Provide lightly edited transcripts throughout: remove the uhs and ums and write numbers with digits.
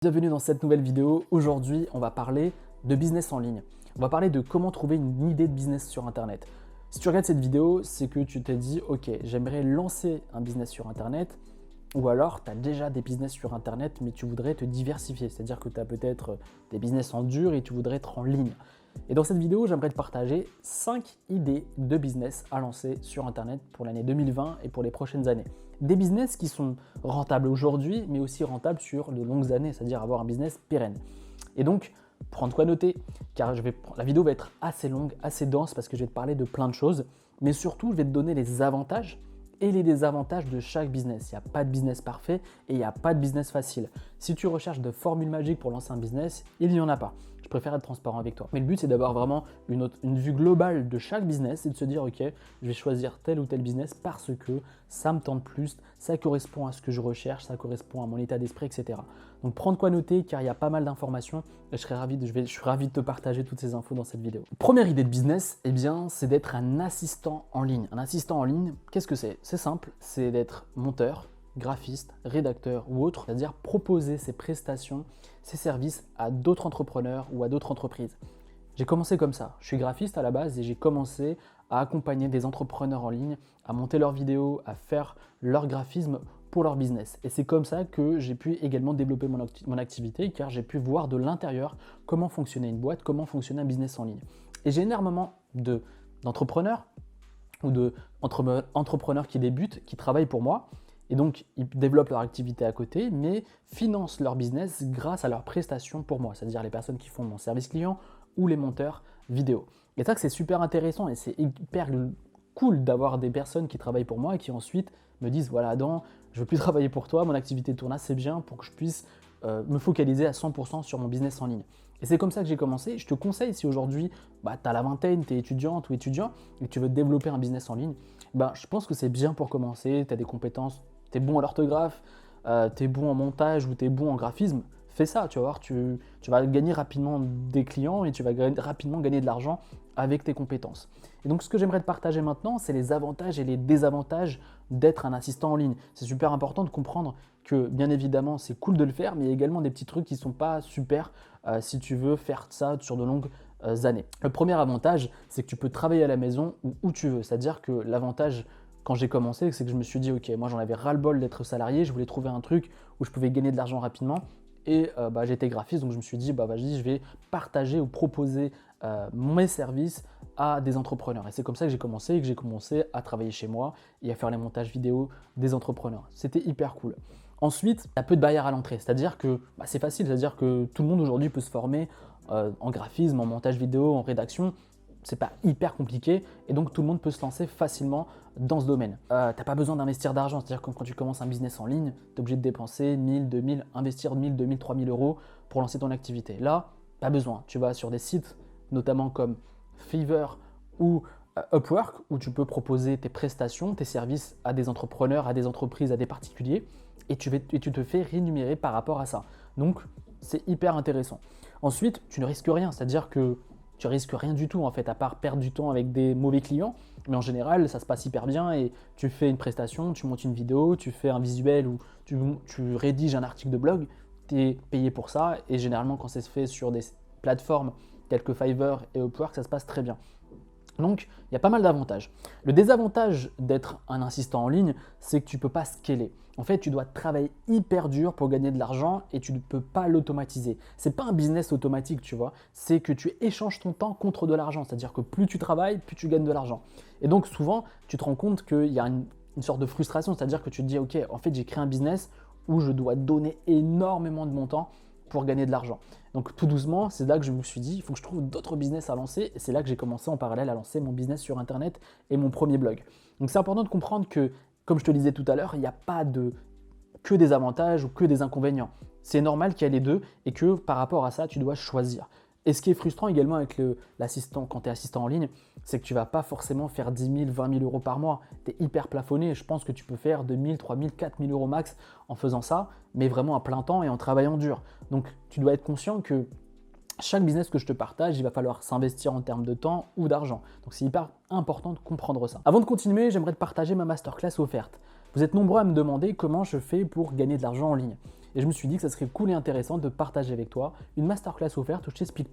Bienvenue dans cette nouvelle vidéo. Aujourd'hui, on va parler de business en ligne. On va parler de comment trouver une idée de business sur Internet. Si tu regardes cette vidéo, c'est que tu t'es dit « Ok, j'aimerais lancer un business sur Internet » ou alors tu as déjà des business sur Internet mais tu voudrais te diversifier. C'est-à-dire que tu as peut-être des business en dur et tu voudrais être en ligne. Et dans cette vidéo, j'aimerais te partager 5 idées de business à lancer sur Internet pour l'année 2020 et pour les prochaines années. Des business qui sont rentables aujourd'hui, mais aussi rentables sur de longues années, c'est-à-dire avoir un business pérenne. Et donc, prends de quoi noter, car la vidéo va être assez longue, assez dense, parce que je vais te parler de plein de choses, mais surtout, je vais te donner les avantages et les désavantages de chaque business. Il n'y a pas de business parfait et il n'y a pas de business facile. Si tu recherches de formules magiques pour lancer un business, il n'y en a pas. Je préfère être transparent avec toi. Mais le but, c'est d'avoir vraiment une vue globale de chaque business et de se dire, ok, je vais choisir tel ou tel business parce que ça me tente plus, ça correspond à ce que je recherche, ça correspond à mon état d'esprit, etc. Donc, prends de quoi noter car il y a pas mal d'informations et je suis ravi de te partager toutes ces infos dans cette vidéo. Première idée de business, eh bien, c'est d'être un assistant en ligne. Un assistant en ligne, qu'est-ce que c'est? C'est simple, c'est d'être monteur, graphiste, rédacteur ou autre, c'est-à-dire proposer ses prestations, ses services à d'autres entrepreneurs ou à d'autres entreprises. J'ai commencé comme ça, je suis graphiste à la base et j'ai commencé à accompagner des entrepreneurs en ligne, à monter leurs vidéos, à faire leur graphisme pour leur business. Et c'est comme ça que j'ai pu également développer mon activité car j'ai pu voir de l'intérieur comment fonctionnait une boîte, comment fonctionnait un business en ligne. Et j'ai énormément d'entrepreneurs ou d'entrepreneurs qui débutent, qui travaillent pour moi. Et donc, ils développent leur activité à côté, mais financent leur business grâce à leurs prestations pour moi, c'est-à-dire les personnes qui font mon service client ou les monteurs vidéo. Et ça, c'est super intéressant et c'est hyper cool d'avoir des personnes qui travaillent pour moi et qui ensuite me disent « Voilà Adam, je ne veux plus travailler pour toi, mon activité tourne assez bien pour que je puisse me focaliser à 100% sur mon business en ligne. » Et c'est comme ça que j'ai commencé. Je te conseille, si aujourd'hui tu as la vingtaine, tu es étudiante ou étudiant et que tu veux développer un business en ligne, je pense que c'est bien pour commencer, tu as des compétences, tu es bon à l'orthographe, tu es bon en montage ou tu es bon en graphisme, fais ça, tu vas voir, tu vas gagner rapidement des clients et tu vas rapidement gagner de l'argent avec tes compétences. Et donc, ce que j'aimerais te partager maintenant, c'est les avantages et les désavantages d'être un assistant en ligne. C'est super important de comprendre que, bien évidemment, c'est cool de le faire, mais il y a également des petits trucs qui ne sont pas super si tu veux faire ça sur de longues années. Le premier avantage, c'est que tu peux travailler à la maison ou où tu veux. C'est-à-dire que l'avantage, quand j'ai commencé, c'est que je me suis dit, ok, moi j'en avais ras-le-bol d'être salarié, je voulais trouver un truc où je pouvais gagner de l'argent rapidement. Et j'étais graphiste, donc je me suis dit, vas-y, je vais partager ou proposer mes services à des entrepreneurs. Et c'est comme ça que j'ai commencé et que j'ai commencé à travailler chez moi et à faire les montages vidéo des entrepreneurs. C'était hyper cool. Ensuite, il y a peu de barrières à l'entrée, c'est-à-dire que c'est facile, c'est-à-dire que tout le monde aujourd'hui peut se former en graphisme, en montage vidéo, en rédaction. C'est pas hyper compliqué et donc tout le monde peut se lancer facilement dans ce domaine. T'as pas besoin d'investir d'argent, c'est-à-dire que quand tu commences un business en ligne, tu es obligé de dépenser 1000, 2000, investir 1000, 2000, 3000 euros pour lancer ton activité. Là, pas besoin. Tu vas sur des sites, notamment comme Fiverr ou Upwork, où tu peux proposer tes prestations, tes services à des entrepreneurs, à des entreprises, à des particuliers et tu te fais rémunérer par rapport à ça. Donc, c'est hyper intéressant. Ensuite, tu ne risques rien, c'est-à-dire que tu risques rien du tout en fait, à part perdre du temps avec des mauvais clients. Mais en général, ça se passe hyper bien et tu fais une prestation, tu montes une vidéo, tu fais un visuel ou tu rédiges un article de blog, tu es payé pour ça. Et généralement, quand c'est fait sur des plateformes telles que Fiverr et Upwork, ça se passe très bien. Donc, il y a pas mal d'avantages. Le désavantage d'être un assistant en ligne, c'est que tu ne peux pas scaler. En fait, tu dois travailler hyper dur pour gagner de l'argent et tu ne peux pas l'automatiser. Ce n'est pas un business automatique, tu vois. C'est que tu échanges ton temps contre de l'argent. C'est-à-dire que plus tu travailles, plus tu gagnes de l'argent. Et donc, souvent, tu te rends compte qu'il y a une sorte de frustration. C'est-à-dire que tu te dis, OK, en fait, j'ai créé un business où je dois donner énormément de mon temps pour gagner de l'argent. Donc tout doucement, c'est là que je me suis dit, il faut que je trouve d'autres business à lancer. Et c'est là que j'ai commencé en parallèle à lancer mon business sur Internet et mon premier blog. Donc c'est important de comprendre que, comme je te le disais tout à l'heure, il n'y a pas que des avantages ou que des inconvénients. C'est normal qu'il y ait les deux et que par rapport à ça, tu dois choisir. Et ce qui est frustrant également avec l'assistant, quand tu es assistant en ligne, c'est que tu ne vas pas forcément faire 10 000, 20 000 euros par mois. Tu es hyper plafonné. Je pense que tu peux faire 2 000, 3 000, 4 000 euros max en faisant ça, mais vraiment à plein temps et en travaillant dur. Donc, tu dois être conscient que chaque business que je te partage, il va falloir s'investir en termes de temps ou d'argent. Donc, c'est hyper important de comprendre ça. Avant de continuer, j'aimerais te partager ma masterclass offerte. Vous êtes nombreux à me demander comment je fais pour gagner de l'argent en ligne. Et je me suis dit que ça serait cool et intéressant de partager avec toi une masterclass offerte où je t'explique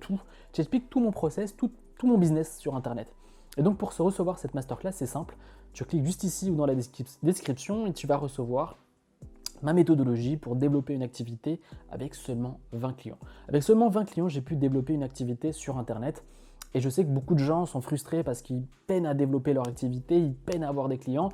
tout mon process, tout mon business sur Internet. Et donc pour recevoir cette masterclass, c'est simple. Tu cliques juste ici ou dans la description et tu vas recevoir ma méthodologie pour développer une activité avec seulement 20 clients. Avec seulement 20 clients, j'ai pu développer une activité sur Internet. Et je sais que beaucoup de gens sont frustrés parce qu'ils peinent à développer leur activité, ils peinent à avoir des clients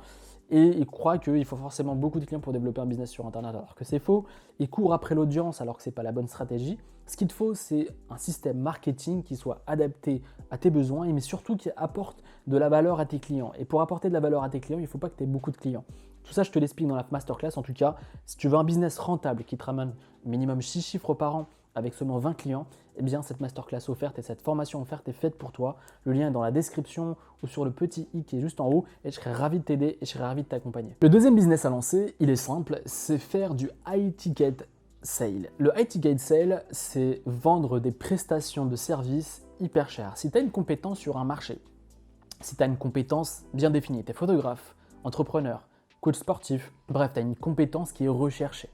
et ils croient qu'il faut forcément beaucoup de clients pour développer un business sur Internet, alors que c'est faux. Ils courent après l'audience alors que ce n'est pas la bonne stratégie. Ce qu'il te faut, c'est un système marketing qui soit adapté à tes besoins, mais surtout qui apporte de la valeur à tes clients. Et pour apporter de la valeur à tes clients, il ne faut pas que tu aies beaucoup de clients. Tout ça, je te l'explique dans la masterclass. En tout cas, si tu veux un business rentable qui te ramène minimum 6 chiffres par an avec seulement 20 clients, eh bien cette masterclass offerte et cette formation offerte est faite pour toi. Le lien est dans la description ou sur le petit i qui est juste en haut et je serai ravi de t'aider et je serai ravi de t'accompagner. Le deuxième business à lancer, il est simple, c'est faire du high ticket sale. Le high ticket sale, c'est vendre des prestations de services hyper chères. Si tu as une compétence sur un marché, si tu as une compétence bien définie, tu es photographe, entrepreneur, coach sportif, bref, tu as une compétence qui est recherchée,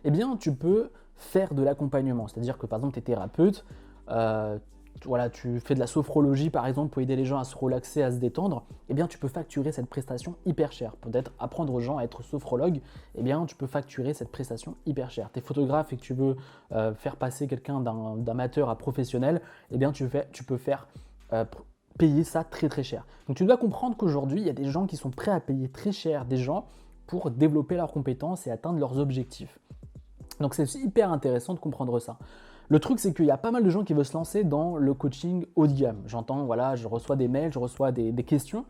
eh bien tu peux faire de l'accompagnement. C'est-à-dire que par exemple, tu es thérapeute, tu fais de la sophrologie par exemple pour aider les gens à se relaxer, à se détendre, eh bien tu peux facturer cette prestation hyper chère. Peut-être apprendre aux gens à être sophrologue, eh bien tu peux facturer cette prestation hyper chère. Tu es photographe et que tu veux faire passer quelqu'un d'amateur à professionnel, eh bien tu peux faire payer ça très très cher. Donc tu dois comprendre qu'aujourd'hui, il y a des gens qui sont prêts à payer très cher des gens pour développer leurs compétences et atteindre leurs objectifs. Donc c'est hyper intéressant de comprendre ça. Le truc, c'est qu'il y a pas mal de gens qui veulent se lancer dans le coaching haut de gamme. J'entends, voilà, je reçois des mails, je reçois des questions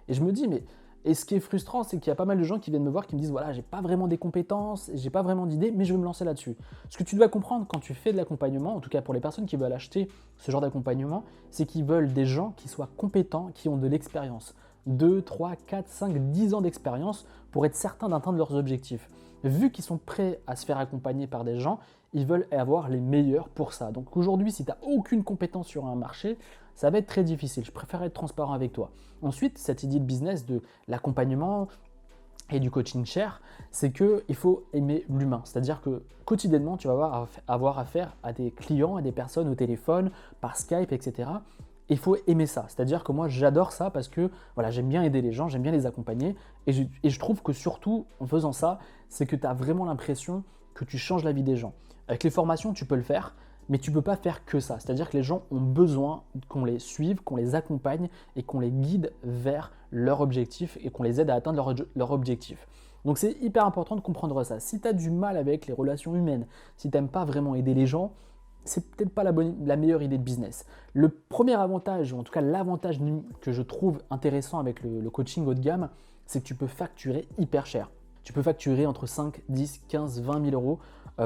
et je me dis, mais et ce qui est frustrant, c'est qu'il y a pas mal de gens qui viennent me voir qui me disent, voilà, j'ai pas vraiment des compétences, j'ai pas vraiment d'idées, mais je vais me lancer là-dessus. Ce que tu dois comprendre quand tu fais de l'accompagnement, en tout cas pour les personnes qui veulent acheter ce genre d'accompagnement, c'est qu'ils veulent des gens qui soient compétents, qui ont de l'expérience. 2, 3, 4, 5, 10 ans d'expérience pour être certains d'atteindre leurs objectifs. Vu qu'ils sont prêts à se faire accompagner par des gens, ils veulent avoir les meilleurs pour ça. Donc aujourd'hui, si tu n'as aucune compétence sur un marché, ça va être très difficile. Je préfère être transparent avec toi. Ensuite, cette idée de business de l'accompagnement et du coaching cher, c'est qu'il faut aimer l'humain. C'est-à-dire que quotidiennement, tu vas avoir affaire à des clients, à des personnes au téléphone, par Skype, etc. Il faut aimer ça. C'est-à-dire que moi, j'adore ça parce que voilà, j'aime bien aider les gens, j'aime bien les accompagner. Et je trouve que surtout, en faisant ça, c'est que tu as vraiment l'impression que tu changes la vie des gens. Avec les formations, tu peux le faire, mais tu ne peux pas faire que ça. C'est-à-dire que les gens ont besoin qu'on les suive, qu'on les accompagne et qu'on les guide vers leur objectif et qu'on les aide à atteindre leur objectif. Donc c'est hyper important de comprendre ça. Si tu as du mal avec les relations humaines, si tu n'aimes pas vraiment aider les gens, c'est peut-être pas la meilleure idée de business. Le premier avantage, ou en tout cas l'avantage que je trouve intéressant avec le coaching haut de gamme, c'est que tu peux facturer hyper cher. Tu peux facturer entre 5, 10, 15, 20 000 euros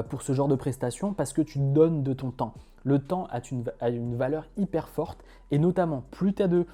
pour ce genre de prestations parce que tu donnes de ton temps. Le temps a une valeur hyper forte et notamment plus tu as de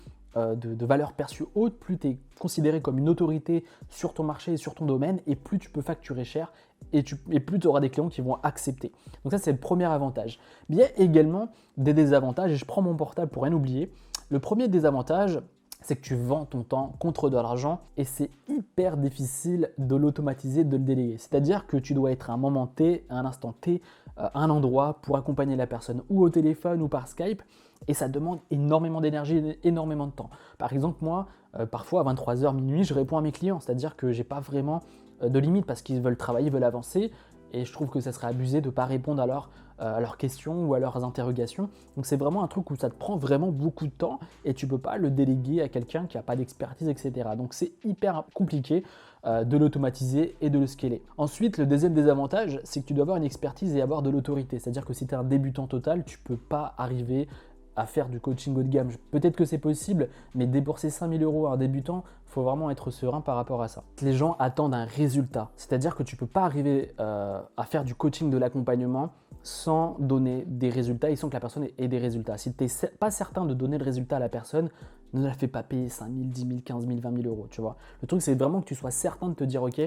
valeur perçue haute, plus tu es considéré comme une autorité sur ton marché et sur ton domaine et plus tu peux facturer cher et plus tu auras des clients qui vont accepter. Donc ça, c'est le premier avantage. Mais il y a également des désavantages et je prends mon portable pour rien oublier. Le premier désavantage, c'est que tu vends ton temps contre de l'argent et c'est hyper difficile de l'automatiser, de le déléguer. C'est-à-dire que tu dois être à un moment T, à un instant T, à un endroit pour accompagner la personne ou au téléphone ou par Skype et ça demande énormément d'énergie et énormément de temps. Par exemple, moi, parfois à 23h minuit, je réponds à mes clients, c'est-à-dire que je n'ai pas vraiment de limite parce qu'ils veulent travailler, ils veulent avancer et je trouve que ça serait abusé de ne pas répondre à leurs questions ou à leurs interrogations. Donc c'est vraiment un truc où ça te prend vraiment beaucoup de temps et tu ne peux pas le déléguer à quelqu'un qui n'a pas d'expertise, etc. Donc c'est hyper compliqué de l'automatiser et de le scaler. Ensuite, le deuxième désavantage, c'est que tu dois avoir une expertise et avoir de l'autorité. C'est-à-dire que si tu es un débutant total, tu ne peux pas arriver à faire du coaching haut de gamme. Peut-être que c'est possible, mais débourser 5 000 euros à un débutant, il faut vraiment être serein par rapport à ça. Les gens attendent un résultat. C'est-à-dire que tu ne peux pas arriver à faire du coaching, de l'accompagnement sans donner des résultats et sans que la personne ait des résultats. Si tu n'es pas certain de donner le résultat à la personne, ne la fais pas payer 5 000, 10 000, 15 000, 20 000 euros. Tu vois. Le truc, c'est vraiment que tu sois certain de te dire, ok,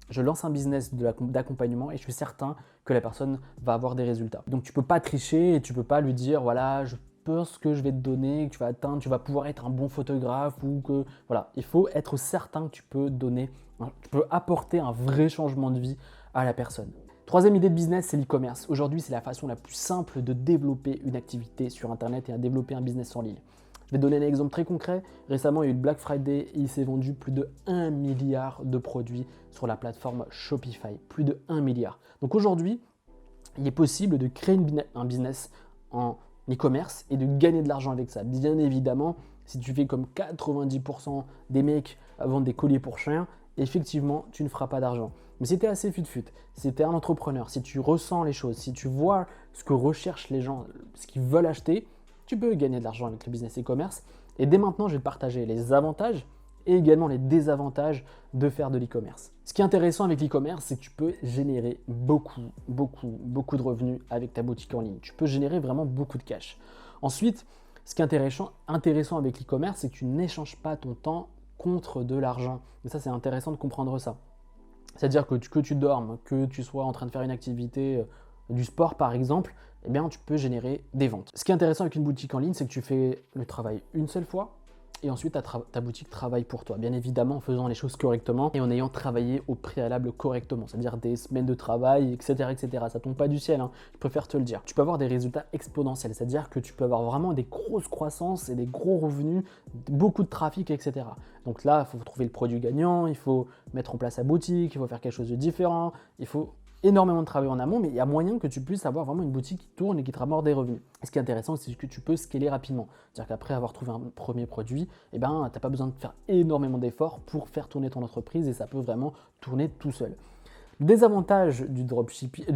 je lance un business d'accompagnement et je suis certain que la personne va avoir des résultats. Donc tu ne peux pas tricher et tu ne peux pas lui dire, voilà, je pense que je vais te donner, que tu vas pouvoir être un bon photographe ou que voilà, il faut être certain que tu peux apporter un vrai changement de vie à la personne. Troisième idée de business, c'est l'e-commerce. Aujourd'hui, c'est la façon la plus simple de développer une activité sur Internet et à développer un business en ligne. Je vais te donner un exemple très concret. Récemment, il y a eu le Black Friday et il s'est vendu plus de 1 milliard de produits sur la plateforme Shopify. Plus de 1 milliard. Donc aujourd'hui, il est possible de créer un business en e-commerce et de gagner de l'argent avec ça. Bien évidemment, si tu fais comme 90% des mecs à vendre des colliers pour chiens, effectivement, tu ne feras pas d'argent. Mais si tu es assez fut-fut, si tu es un entrepreneur, si tu ressens les choses, si tu vois ce que recherchent les gens, ce qu'ils veulent acheter, tu peux gagner de l'argent avec le business e-commerce. Et dès maintenant, je vais te partager les avantages et également les désavantages de faire de l'e-commerce. Ce qui est intéressant avec l'e-commerce, c'est que tu peux générer beaucoup de revenus avec ta boutique en ligne. Tu peux générer vraiment beaucoup de cash. Ensuite, ce qui est intéressant avec l'e-commerce, c'est que tu n'échanges pas ton temps contre de l'argent. Et ça, c'est intéressant de comprendre ça. C'est-à-dire que tu dormes, que tu sois en train de faire une activité du sport par exemple, eh bien, tu peux générer des ventes. Ce qui est intéressant avec une boutique en ligne, c'est que tu fais le travail une seule fois et ensuite ta boutique travaille pour toi. Bien évidemment, en faisant les choses correctement et en ayant travaillé au préalable correctement, c'est-à-dire des semaines de travail, etc. etc. Ça tombe pas du ciel, hein. Je préfère te le dire. Tu peux avoir des résultats exponentiels, c'est-à-dire que tu peux avoir vraiment des grosses croissances et des gros revenus, beaucoup de trafic, etc. Donc là, il faut trouver le produit gagnant, il faut mettre en place sa boutique, il faut faire quelque chose de différent, il faut énormément de travail en amont, mais il y a moyen que tu puisses avoir vraiment une boutique qui tourne et qui te rapporte des revenus. Et ce qui est intéressant, c'est que tu peux scaler rapidement. C'est-à-dire qu'après avoir trouvé un premier produit, tu n'as pas besoin de faire énormément d'efforts pour faire tourner ton entreprise et ça peut vraiment tourner tout seul. Le désavantage du dropshipping,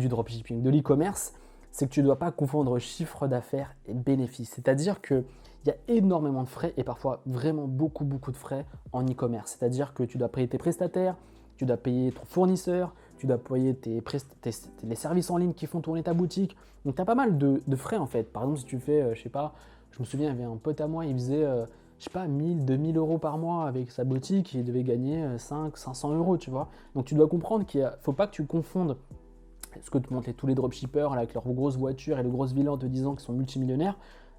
de l'e-commerce, c'est que tu ne dois pas confondre chiffre d'affaires et bénéfice. C'est-à-dire qu'il y a énormément de frais et parfois vraiment beaucoup de frais en e-commerce. C'est-à-dire que tu dois payer tes prestataires, tu dois payer ton fournisseur, tu dois payer les services en ligne qui font tourner ta boutique. Donc, tu as pas mal de frais en fait. Par exemple, si tu fais, je me souviens, il y avait un pote à moi, il faisait, 1000, 2000 euros par mois avec sa boutique, il devait gagner 500 euros, tu vois. Donc, tu dois comprendre qu'il ne faut pas que tu confondes ce que te montrent tous les dropshippers là, avec leurs grosses voitures et les grosses villas en te disant qu'ils sont multimillionnaires.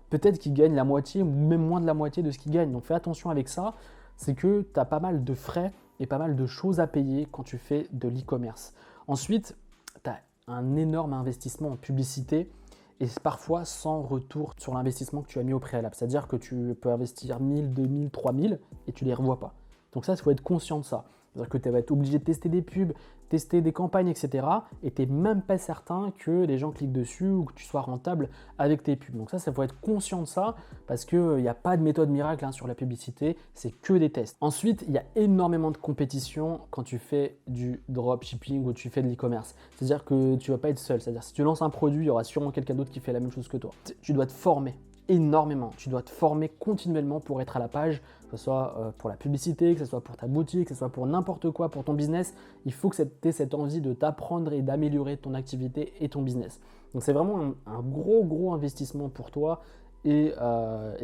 Peut-être qu'ils gagnent la moitié ou même moins de la moitié de ce qu'ils gagnent. Donc, fais attention avec ça. C'est que tu as pas mal de frais et pas mal de choses à payer quand tu fais de l'e-commerce. Ensuite, tu as un énorme investissement en publicité et parfois sans retour sur l'investissement que tu as mis au préalable. C'est-à-dire que tu peux investir 1000, 2000, 3000 et tu ne les revois pas. Donc ça, il faut être conscient de ça. C'est-à-dire que tu vas être obligé de tester des pubs, tester des campagnes, etc. Et tu n'es même pas certain que les gens cliquent dessus ou que tu sois rentable avec tes pubs. Donc ça faut être conscient de ça parce qu'il n'y a pas de méthode miracle sur la publicité, c'est que des tests. Ensuite, il y a énormément de compétition quand tu fais du dropshipping ou tu fais de l'e-commerce. C'est-à-dire que tu ne vas pas être seul. C'est-à-dire si tu lances un produit, il y aura sûrement quelqu'un d'autre qui fait la même chose que toi. Tu dois te former énormément. Tu dois te former continuellement pour être à la page, que ce soit pour la publicité, que ce soit pour ta boutique, que ce soit pour n'importe quoi, pour ton business. Il faut que tu aies cette envie de t'apprendre et d'améliorer ton activité et ton business. Donc c'est vraiment un gros investissement pour toi et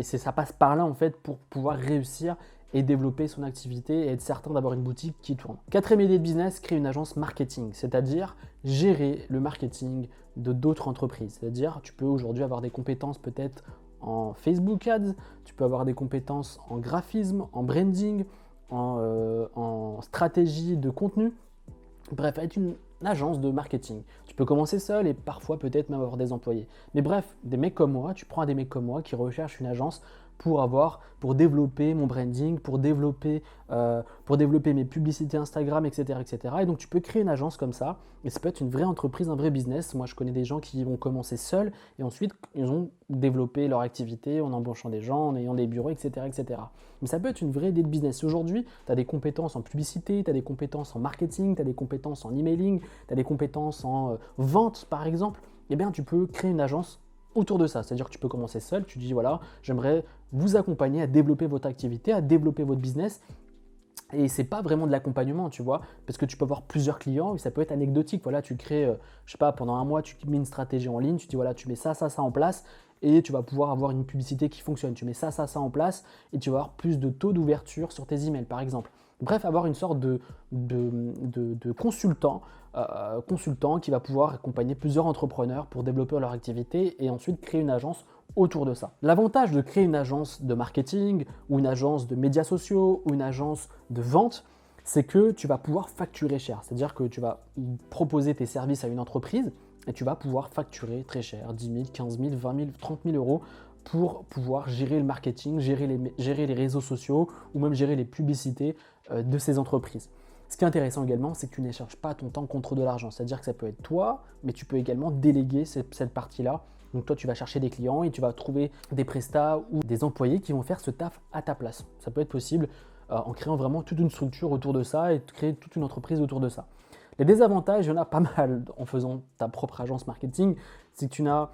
ça passe par là en fait pour pouvoir réussir et développer son activité et être certain d'avoir une boutique qui tourne. Quatrième idée de business, créer une agence marketing, c'est-à-dire gérer le marketing de d'autres entreprises. C'est-à-dire tu peux aujourd'hui avoir des compétences peut-être en Facebook Ads, tu peux avoir des compétences en graphisme, en branding, en stratégie de contenu. Bref, être une agence de marketing. Tu peux commencer seul et parfois peut-être même avoir des employés. Mais bref, des mecs comme moi, tu prends des mecs comme moi qui recherchent une agence pour développer mon branding, pour développer mes publicités Instagram, etc., etc. Et donc, tu peux créer une agence comme ça. Et ça peut être une vraie entreprise, un vrai business. Moi, je connais des gens qui vont commencer seuls et ensuite, ils ont développé leur activité en embauchant des gens, en ayant des bureaux, etc., etc. Mais ça peut être une vraie idée de business. Aujourd'hui, tu as des compétences en publicité, tu as des compétences en marketing, tu as des compétences en emailing, tu as des compétences en vente, par exemple. Eh bien, tu peux créer une agence autour de ça. C'est-à-dire que tu peux commencer seul, tu dis voilà, j'aimerais vous accompagner à développer votre activité, à développer votre business. Et c'est pas vraiment de l'accompagnement, tu vois, parce que tu peux avoir plusieurs clients et ça peut être anecdotique. Voilà, tu crées, je sais pas, pendant un mois, tu mets une stratégie en ligne, tu dis voilà, tu mets ça en place et tu vas pouvoir avoir une publicité qui fonctionne. Tu mets ça en place et tu vas avoir plus de taux d'ouverture sur tes emails, par exemple. Bref, avoir une sorte de consultant qui va pouvoir accompagner plusieurs entrepreneurs pour développer leur activité et ensuite créer une agence autour de ça. L'avantage de créer une agence de marketing ou une agence de médias sociaux ou une agence de vente, c'est que tu vas pouvoir facturer cher. C'est-à-dire que tu vas proposer tes services à une entreprise et tu vas pouvoir facturer très cher, 10 000, 15 000, 20 000, 30 000 euros pour pouvoir gérer le marketing, gérer les réseaux sociaux ou même gérer les publicités de ces entreprises. Ce qui est intéressant également, c'est que tu n'échanges pas ton temps contre de l'argent. C'est-à-dire que ça peut être toi, mais tu peux également déléguer cette partie-là. Donc toi, tu vas chercher des clients et tu vas trouver des prestats ou des employés qui vont faire ce taf à ta place. Ça peut être possible en créant vraiment toute une structure autour de ça et créer toute une entreprise autour de ça. Les désavantages, il y en a pas mal en faisant ta propre agence marketing. C'est que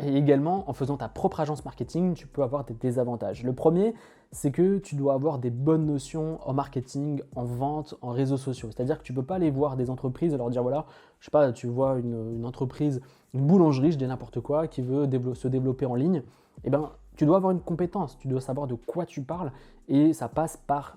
et également, en faisant ta propre agence marketing, tu peux avoir des désavantages. Le premier, c'est que tu dois avoir des bonnes notions en marketing, en vente, en réseaux sociaux. C'est-à-dire que tu ne peux pas aller voir des entreprises et leur dire, voilà, je sais pas, tu vois une entreprise, une boulangerie, je dis n'importe quoi, qui veut se développer en ligne. Eh bien, tu dois avoir une compétence, tu dois savoir de quoi tu parles et ça passe par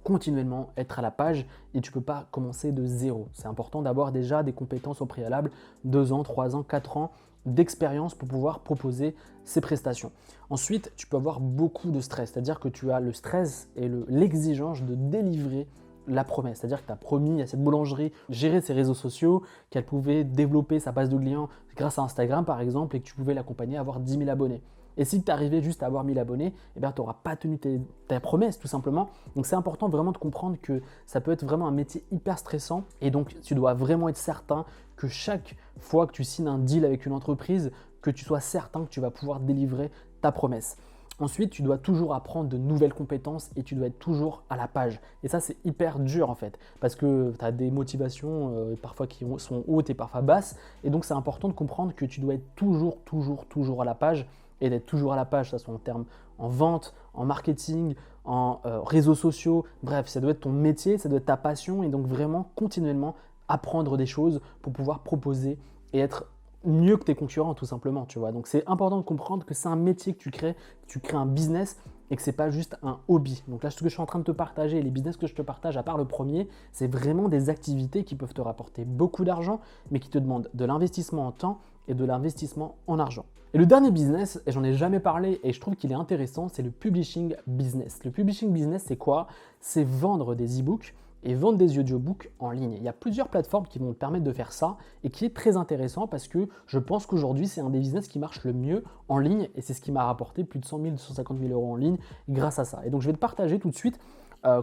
continuellement être à la page et tu ne peux pas commencer de zéro. C'est important d'avoir déjà des compétences au préalable, 2 ans, 3 ans, 4 ans d'expérience pour pouvoir proposer ces prestations. Ensuite, tu peux avoir beaucoup de stress, c'est-à-dire que tu as le stress et l'exigence de délivrer la promesse, c'est-à-dire que tu as promis à cette boulangerie de gérer ses réseaux sociaux, qu'elle pouvait développer sa base de clients grâce à Instagram par exemple et que tu pouvais l'accompagner à avoir 10 000 abonnés. Et si tu arrivais juste à avoir 1000 abonnés, eh bien, tu n'auras pas tenu ta promesse tout simplement. Donc c'est important vraiment de comprendre que ça peut être vraiment un métier hyper stressant et donc tu dois vraiment être certain que chaque fois que tu signes un deal avec une entreprise, que tu sois certain que tu vas pouvoir délivrer ta promesse. Ensuite, tu dois toujours apprendre de nouvelles compétences et tu dois être toujours à la page. Et ça, c'est hyper dur en fait, parce que tu as des motivations parfois qui sont hautes et parfois basses. Et donc, c'est important de comprendre que tu dois être toujours à la page et d'être toujours à la page, ça soit en termes en vente, en marketing, en réseaux sociaux. Bref, ça doit être ton métier, ça doit être ta passion et donc vraiment continuellement apprendre des choses pour pouvoir proposer et être mieux que tes concurrents tout simplement, tu vois. Donc c'est important de comprendre que c'est un métier que tu crées un business et que c'est pas juste un hobby. Donc là, ce que je suis en train de te partager, les business que je te partage à part le premier, c'est vraiment des activités qui peuvent te rapporter beaucoup d'argent, mais qui te demandent de l'investissement en temps et de l'investissement en argent. Et le dernier business, et j'en ai jamais parlé et je trouve qu'il est intéressant, c'est le publishing business. Le publishing business, c'est quoi? C'est vendre des e-books et vendre des audiobooks en ligne. Il y a plusieurs plateformes qui vont te permettre de faire ça et qui est très intéressant parce que je pense qu'aujourd'hui, c'est un des business qui marche le mieux en ligne et c'est ce qui m'a rapporté plus de 100 000, 250 000 euros en ligne grâce à ça. Et donc, je vais te partager tout de suite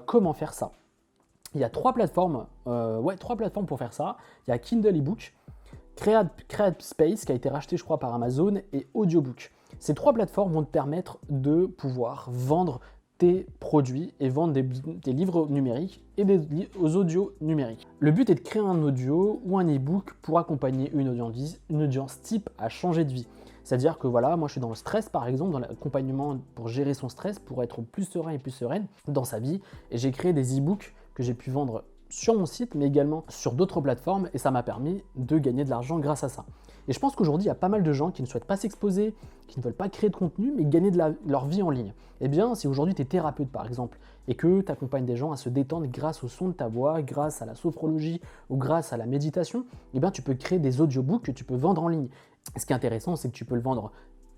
comment faire ça. Il y a trois plateformes pour faire ça. Il y a Kindle eBook, CreateSpace qui a été racheté je crois par Amazon et Audiobook. Ces trois plateformes vont te permettre de pouvoir vendre tes produits et vendre des livres numériques et des audios numériques. Le but est de créer un audio ou un e-book pour accompagner une audience type à changer de vie. C'est-à-dire que voilà, moi je suis dans le stress par exemple, dans l'accompagnement pour gérer son stress, pour être plus serein et plus sereine dans sa vie et j'ai créé des e-books que j'ai pu vendre sur mon site, mais également sur d'autres plateformes, et ça m'a permis de gagner de l'argent grâce à ça. Et je pense qu'aujourd'hui, il y a pas mal de gens qui ne souhaitent pas s'exposer, qui ne veulent pas créer de contenu, mais gagner leur vie en ligne. Eh bien, si aujourd'hui tu es thérapeute par exemple, et que tu accompagnes des gens à se détendre grâce au son de ta voix, grâce à la sophrologie ou grâce à la méditation, eh bien, tu peux créer des audiobooks que tu peux vendre en ligne. Et ce qui est intéressant, c'est que tu peux le vendre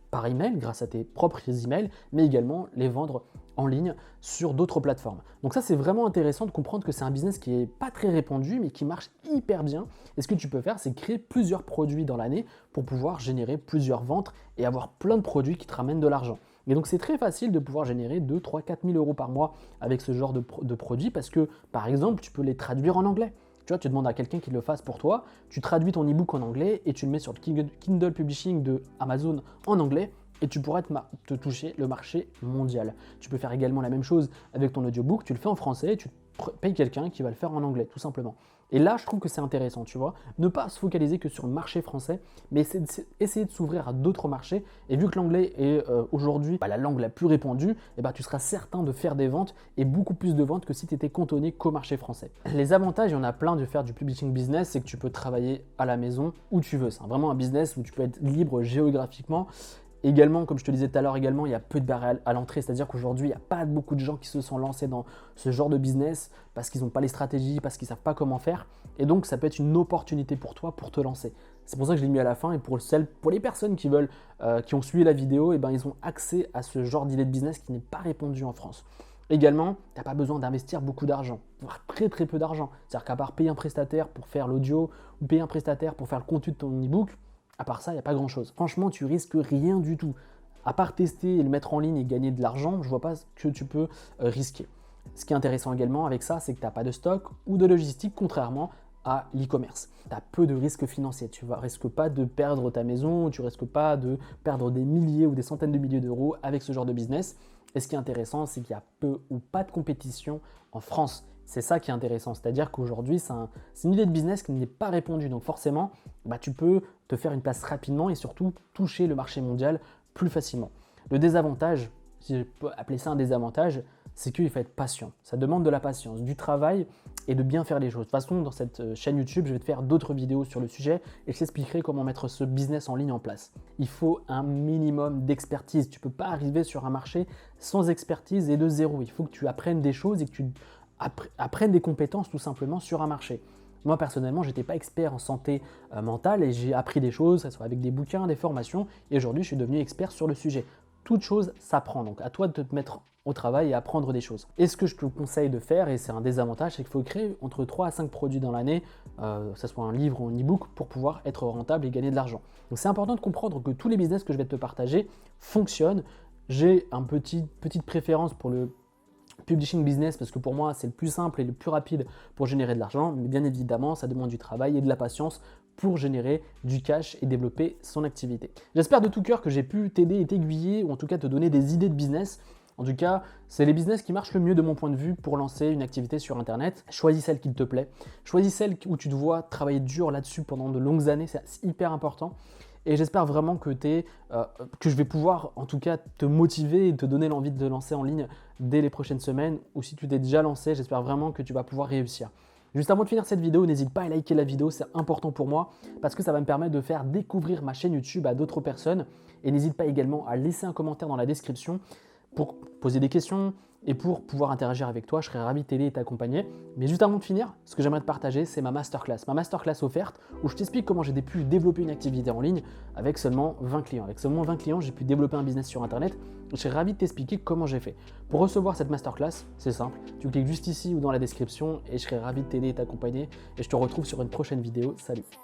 par email, grâce à tes propres emails, mais également les vendre en ligne sur d'autres plateformes. Donc ça, c'est vraiment intéressant de comprendre que c'est un business qui n'est pas très répandu, mais qui marche hyper bien. Et ce que tu peux faire, c'est créer plusieurs produits dans l'année pour pouvoir générer plusieurs ventes et avoir plein de produits qui te ramènent de l'argent. Et donc, c'est très facile de pouvoir générer 2, 3, 4 000 euros par mois avec ce genre de produits parce que, par exemple, tu peux les traduire en anglais. Tu vois, tu demandes à quelqu'un qui le fasse pour toi, tu traduis ton e-book en anglais et tu le mets sur le Kindle Publishing de Amazon en anglais et tu pourras te toucher le marché mondial. Tu peux faire également la même chose avec ton audiobook, tu le fais en français et tu payes quelqu'un qui va le faire en anglais, tout simplement. Et là, je trouve que c'est intéressant, tu vois. Ne pas se focaliser que sur le marché français, mais essayer de s'ouvrir à d'autres marchés. Et vu que l'anglais est aujourd'hui la langue la plus répandue, tu seras certain de faire des ventes et beaucoup plus de ventes que si tu étais cantonné qu'au marché français. Les avantages, il y en a plein de faire du publishing business, c'est que tu peux travailler à la maison où tu veux. C'est vraiment un business où tu peux être libre géographiquement. Également, comme je te disais tout à l'heure, il y a peu de barrières à l'entrée, c'est-à-dire qu'aujourd'hui, il n'y a pas beaucoup de gens qui se sont lancés dans ce genre de business parce qu'ils n'ont pas les stratégies, parce qu'ils ne savent pas comment faire. Et donc, ça peut être une opportunité pour toi pour te lancer. C'est pour ça que je l'ai mis à la fin et pour les personnes qui ont suivi la vidéo, ils ont accès à ce genre d'idée de business qui n'est pas répandu en France. Également, tu n'as pas besoin d'investir beaucoup d'argent, voire très très peu d'argent. C'est-à-dire qu'à part payer un prestataire pour faire l'audio ou payer un prestataire pour faire le contenu de ton e-book, à part ça, il n'y a pas grand-chose. Franchement, tu risques rien du tout. À part tester et le mettre en ligne et gagner de l'argent, je ne vois pas ce que tu peux risquer. Ce qui est intéressant également avec ça, c'est que tu n'as pas de stock ou de logistique, contrairement à l'e-commerce. Tu as peu de risques financiers. Tu ne risques pas de perdre ta maison, tu ne risques pas de perdre des milliers ou des centaines de milliers d'euros avec ce genre de business. Et ce qui est intéressant, c'est qu'il y a peu ou pas de compétition en France. C'est ça qui est intéressant, c'est-à-dire qu'aujourd'hui, c'est une idée de business qui n'est pas répandue. Donc forcément, tu peux te faire une place rapidement et surtout toucher le marché mondial plus facilement. Le désavantage, si je peux appeler ça un désavantage, c'est qu'il faut être patient. Ça demande de la patience, du travail et de bien faire les choses. De toute façon, dans cette chaîne YouTube, je vais te faire d'autres vidéos sur le sujet et je t'expliquerai comment mettre ce business en ligne en place. Il faut un minimum d'expertise. Tu ne peux pas arriver sur un marché sans expertise et de zéro. Il faut que tu apprennes des choses et que tu apprennes des compétences tout simplement sur un marché. Moi, personnellement, je n'étais pas expert en santé mentale et j'ai appris des choses, que ce soit avec des bouquins, des formations, et aujourd'hui, je suis devenu expert sur le sujet. Toute chose s'apprend, donc à toi de te mettre au travail et apprendre des choses. Et ce que je te conseille de faire, et c'est un désavantage, c'est qu'il faut créer entre 3 à 5 produits dans l'année, que ce soit un livre ou un e-book, pour pouvoir être rentable et gagner de l'argent. Donc c'est important de comprendre que tous les business que je vais te partager fonctionnent. J'ai une petite préférence pour le publishing business parce que pour moi c'est le plus simple et le plus rapide pour générer de l'argent, mais bien évidemment ça demande du travail et de la patience pour générer du cash et développer son activité. J'espère de tout cœur que j'ai pu t'aider et t'aiguiller ou en tout cas te donner des idées de business. En tout cas, c'est les business qui marchent le mieux de mon point de vue pour lancer une activité sur Internet. Choisis celle qui te plaît, choisis celle où tu te vois travailler dur là-dessus pendant de longues années, c'est hyper important. Et j'espère vraiment que je vais pouvoir en tout cas te motiver et te donner l'envie de te lancer en ligne dès les prochaines semaines. Ou si tu t'es déjà lancé, j'espère vraiment que tu vas pouvoir réussir. Juste avant de finir cette vidéo, n'hésite pas à liker la vidéo, c'est important pour moi parce que ça va me permettre de faire découvrir ma chaîne YouTube à d'autres personnes. Et n'hésite pas également à laisser un commentaire dans la description pour poser des questions et pour pouvoir interagir avec toi. Je serais ravi de t'aider et t'accompagner. Mais juste avant de finir, ce que j'aimerais te partager, c'est ma masterclass offerte où je t'explique comment j'ai pu développer une activité en ligne avec seulement 20 clients. Avec seulement 20 clients, j'ai pu développer un business sur Internet. Je serais ravi de t'expliquer comment j'ai fait. Pour recevoir cette masterclass, c'est simple. Tu cliques juste ici ou dans la description et je serais ravi de t'aider et t'accompagner. Et je te retrouve sur une prochaine vidéo. Salut!